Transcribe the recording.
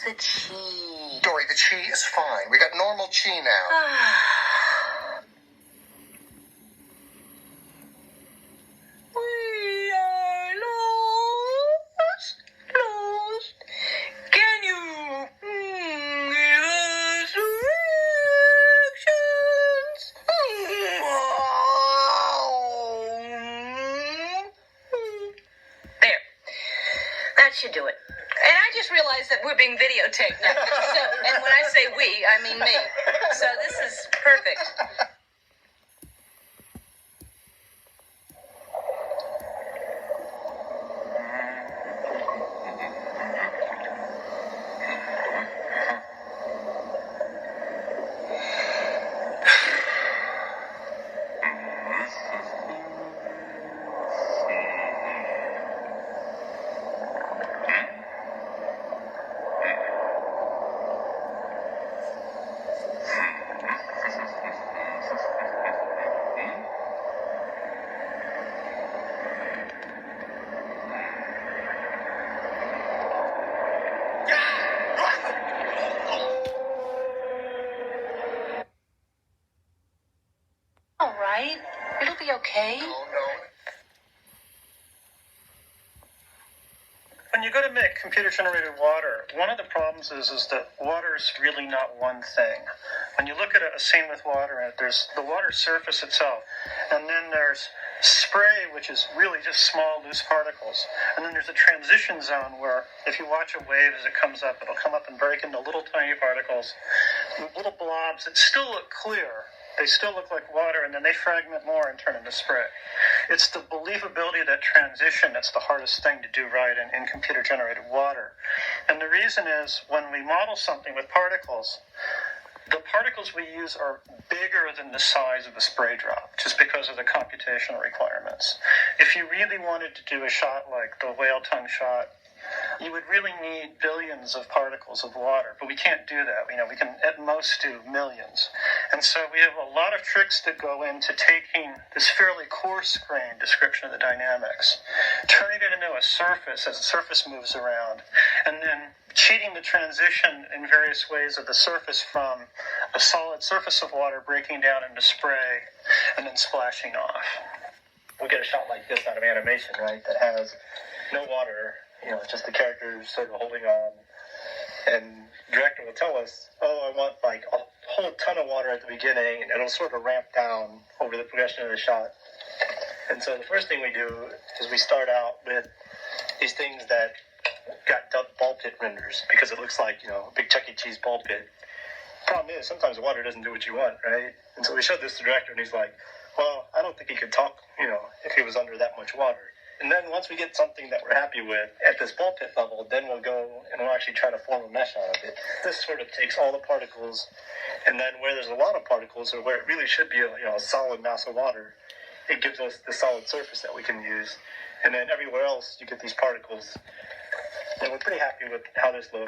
the chi? Dory, the chi is fine. We got normal chi now. We are lost. Can you give us directions? There. That should do it. And I just realized that we're being videotaped now. And when I say we, I mean me. So this is perfect. All right. It'll be okay. No. When you go to make computer-generated water, one of the problems is that water is really not one thing. When you look at a scene with water in it, there's the water surface itself, and then there's spray, which is really just small, loose particles. And then there's a transition zone where if you watch a wave as it comes up, it'll come up and break into little tiny particles, little blobs that still look clear. They still look like water, and then they fragment more and turn into spray. It's the believability of that transition that's the hardest thing to do right in computer-generated water. And the reason is, when we model something with particles, the particles we use are bigger than the size of a spray drop, just because of the computational requirements. If you really wanted to do a shot like the whale tongue shot, you would really need billions of particles of water, but we can't do that. We can at most do millions. And so we have a lot of tricks that go into taking this fairly coarse-grained description of the dynamics, turning it into a surface as the surface moves around, and then cheating the transition in various ways of the surface from a solid surface of water breaking down into spray and then splashing off. We'll get a shot like this out of animation, right, that has no water, just the characters sort of holding on, and the director will tell us, I want like a whole ton of water at the beginning, and it'll sort of ramp down over the progression of the shot. And so the first thing we do is we start out with these things that got dubbed ball pit renders, because it looks like, a big Chuck E. Cheese ball pit. Problem is, sometimes the water doesn't do what you want, right? And so we showed this to the director, and he's like, well, I don't think he could talk, if he was under that much water. And then once we get something that we're happy with at this ball pit level, then we'll go and we'll actually try to form a mesh out of it. This sort of takes all the particles, and then where there's a lot of particles, or where it really should be a solid mass of water, it gives us the solid surface that we can use. And then everywhere else, you get these particles. And we're pretty happy with how this looks.